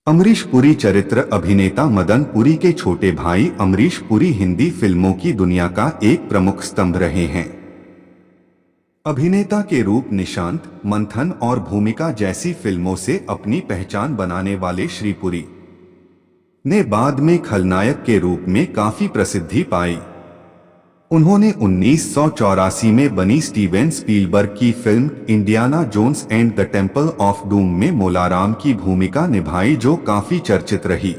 अमरीश पुरी चरित्र अभिनेता मदन पुरी के छोटे भाई अमरीश पुरी हिंदी फिल्मों की दुनिया का एक प्रमुख स्तंभ रहे हैं। अभिनेता के रूप निशांत, मंथन और भूमिका जैसी फिल्मों से अपनी पहचान बनाने वाले श्री पुरी ने बाद में खलनायक के रूप में काफी प्रसिद्धि पाई। उन्होंने 1984 में बनी स्टीवन स्पीलबर्ग की film Indiana Jones and the Temple of Doom में मोलाराम की भूमिका निभाई, जो काफी चर्चित रही।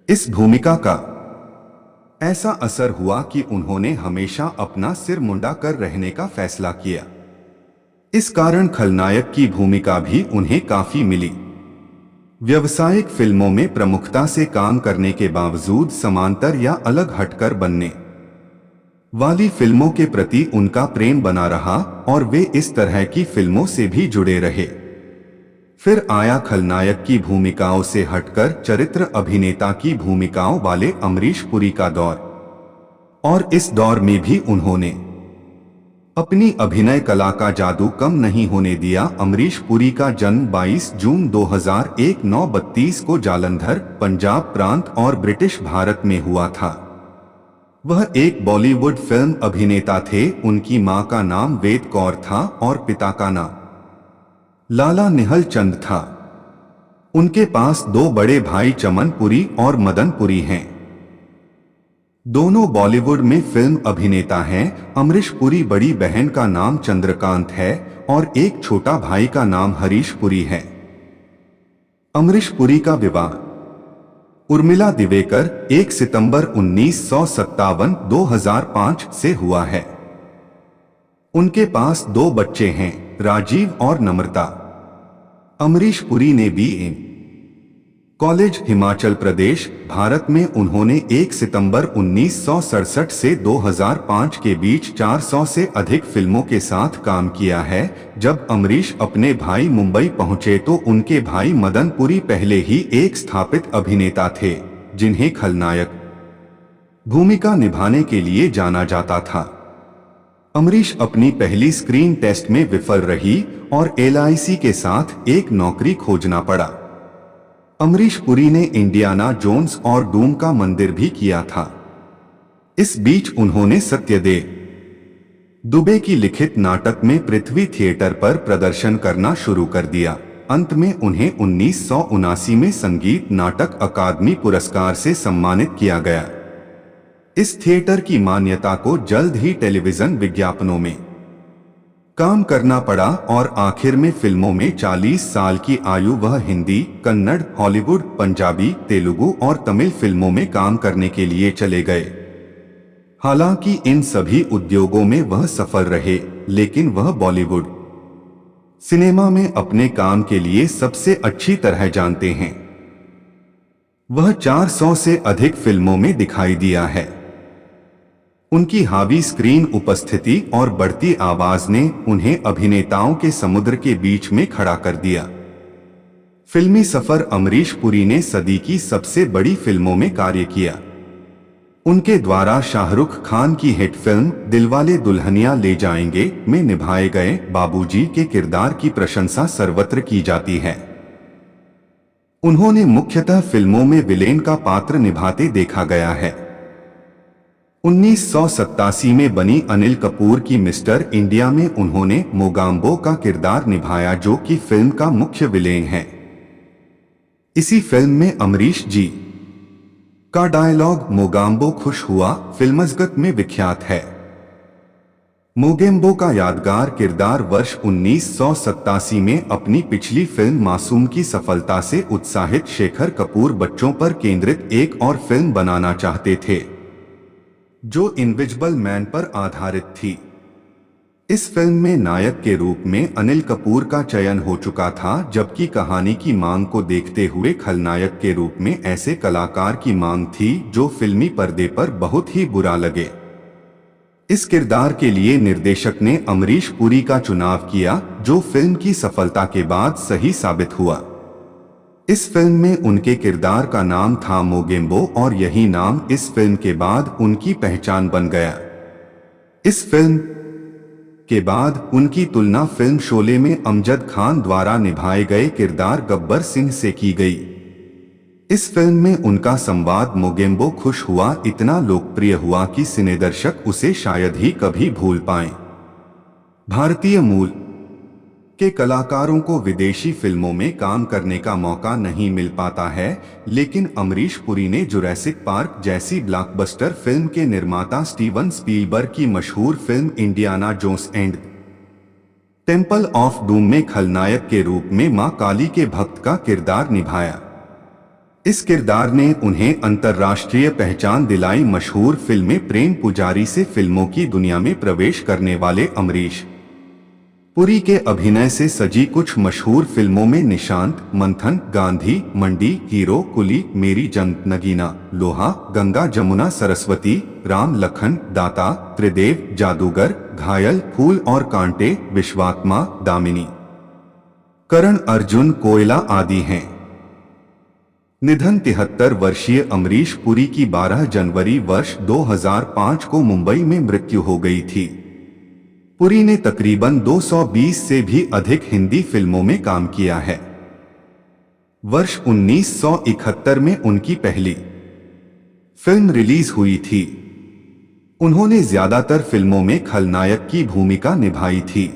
इस भूमिका का ऐसा असर हुआ कि उन्होंने हमेशा अपना सिर मुंडा कर रहने का फैसला किया। इस कारण खलनायक की भूमिका भी उन्हें काफी मिली। व्यावसायिक फिल्मों में प्रमुखता से काम करने के बावजूद समांतर या अलग हटकर बनने वाली फिल्मों के प्रति उनका प्रेम बना रहा और वे इस तरह की फिल्मों से भी जुड़े रहे। फिर आया खलनायक की भूमिकाओं से हटकर चरित्र अभिनेता की भूमिकाओं वाले अमरीश पुरी का दौर, और इस दौर में भी उन्होंने अपनी अभिनय कला का जादू कम नहीं होने दिया। अमरीश पुरी का जन्म 22 जून 2001 9:32 को जालंधर, पंजाब प्रांत और ब्रिटिश भारत में हुआ था। वह एक बॉलीवुड फिल्म अभिनेता थे। उनकी मां का नाम वेद कौर था और पिता का नाम लाला निहल चंद था। उनके पास दो बड़े भाई चमन पुरी और मदन पुरी हैं। दोनों बॉलीवुड में फिल्म अभिनेता हैं। अमरीश पुरी बड़ी बहन का नाम चंद्रकांत है और एक छोटा भाई का नाम हरीश पुरी है। अमरीश पुरी का विवाह उर्मिला दिवेकर 1 सितंबर 1957-2005 से हुआ है। उनके पास दो बच्चे हैं, राजीव और नम्रता। अमरीश पुरी ने BA कॉलेज हिमाचल प्रदेश, भारत में उन्होंने 1 सितंबर 1967 से 2005 के बीच 400 से अधिक फिल्मों के साथ काम किया है। जब अमरीश अपने भाई मुंबई पहुंचे तो उनके भाई मदन पुरी पहले ही एक स्थापित अभिनेता थे, जिन्हें खलनायक भूमिका निभाने के लिए जाना जाता था। अमरीश अपनी पहली स्क्रीन टेस्ट में विफल रही और LIC के साथ एक नौकरी खोजना पड़ा। अमरीश पुरी ने इंडियाना जोन्स और डूम का मंदिर भी किया था। इस बीच उन्होंने सत्यदेव दुबे की लिखित नाटक में पृथ्वी थिएटर पर प्रदर्शन करना शुरू कर दिया। अंत में उन्हें 1979 में संगीत नाटक अकादमी पुरस्कार से सम्मानित किया गया। इस थिएटर की मान्यता को जल्द ही टेलीविजन विज्ञापनों में काम करना पड़ा और आखिर में फिल्मों में 40 साल की आयु वह हिंदी, कन्नड़, हॉलीवुड, पंजाबी, तेलुगु और तमिल फिल्मों में काम करने के लिए चले गए। हालांकि इन सभी उद्योगों में वह सफल रहे, लेकिन वह बॉलीवुड सिनेमा में अपने काम के लिए सबसे अच्छी तरह जानते हैं। वह 400 से अधिक फिल्मों में दिखाई दिया है। उनकी हावी स्क्रीन उपस्थिति और बढ़ती आवाज ने उन्हें अभिनेताओं के समुद्र के बीच में खड़ा कर दिया। फिल्मी सफर अमरीश पुरी ने सदी की सबसे बड़ी फिल्मों में कार्य किया। उनके द्वारा शाहरुख खान की हिट फिल्म दिलवाले दुल्हनिया ले जाएंगे में निभाए गए बाबूजी के किरदार की प्रशंसा सर्वत्र की जाती है। उन्होंने मुख्यतः फिल्मों में विलेन का पात्र निभाते देखा गया है। 1987 में बनी अनिल कपूर की मिस्टर इंडिया में उन्होंने मोगाम्बो का किरदार निभाया, जो कि फिल्म का मुख्य विलेन है। इसी फिल्म में अमरीश जी का डायलॉग मोगाम्बो खुश हुआ फिल्मजगत में विख्यात है। मोगेम्बो का यादगार किरदार वर्ष 1987 में अपनी पिछली फिल्म मासूम की सफलता से उत्साहित शेखर कपूर बच्चों पर केंद्रित एक और फिल्म बनाना चाहते थे, जो इनविजिबल मैन पर आधारित थी। इस फिल्म में नायक के रूप में अनिल कपूर का चयन हो चुका था, जबकि कहानी की मांग को देखते हुए खलनायक के रूप में ऐसे कलाकार की मांग थी जो फिल्मी पर्दे पर बहुत ही बुरा लगे। इस किरदार के लिए निर्देशक ने अमरीश पुरी का चुनाव किया, जो फिल्म की सफलता के बाद सही साबित हुआ। इस फिल्म में उनके किरदार का नाम था मोगेम्बो और यही नाम इस फिल्म के बाद उनकी पहचान बन गया। इस फिल्म के बाद उनकी तुलना फिल्म शोले में अमजद खान द्वारा निभाए गए किरदार गब्बर सिंह से की गई। इस फिल्म में उनका संवाद मोगेम्बो खुश हुआ इतना लोकप्रिय हुआ कि सिनेदर्शक उसे शायद ही कभी भूल पाएं। भारतीय मूल के कलाकारों को विदेशी फिल्मों में काम करने का मौका नहीं मिल पाता है, लेकिन अमरीश पुरी ने जुरैसिक पार्क जैसी ब्लॉकबस्टर फिल्म के निर्माता स्टीवन स्पीलबर्ग की मशहूर film Indiana Jones and Temple of Doom में खलनायक के रूप में मां काली के भक्त का किरदार निभाया। इस किरदार ने उन्हें अंतर्राष्ट्रीय पहचान दिलाई। मशहूर फिल्में प्रेम पुजारी से फिल्मों की दुनिया में प्रवेश करने वाले अमरीश पुरी के अभिनय से सजी कुछ मशहूर फिल्मों में निशांत, मंथन, गांधी, मंडी, हीरो, कुली, मेरी जंग, नगीना, लोहा, गंगा जमुना सरस्वती, राम लखन, दाता, त्रिदेव, जादूगर, घायल, फूल और कांटे, विश्वात्मा, दामिनी, करण अर्जुन, कोयला आदि हैं। निधन 73 वर्षीय अमरीश पुरी की 12 जनवरी वर्ष 2005 को मुंबई में मृत्यु हो गई थी। पुरी ने तकरीबन 220 से भी अधिक हिंदी फिल्मों में काम किया है। वर्ष 1971 में उनकी पहली फिल्म रिलीज हुई थी। उन्होंने ज्यादातर फिल्मों में खलनायक की भूमिका निभाई थी।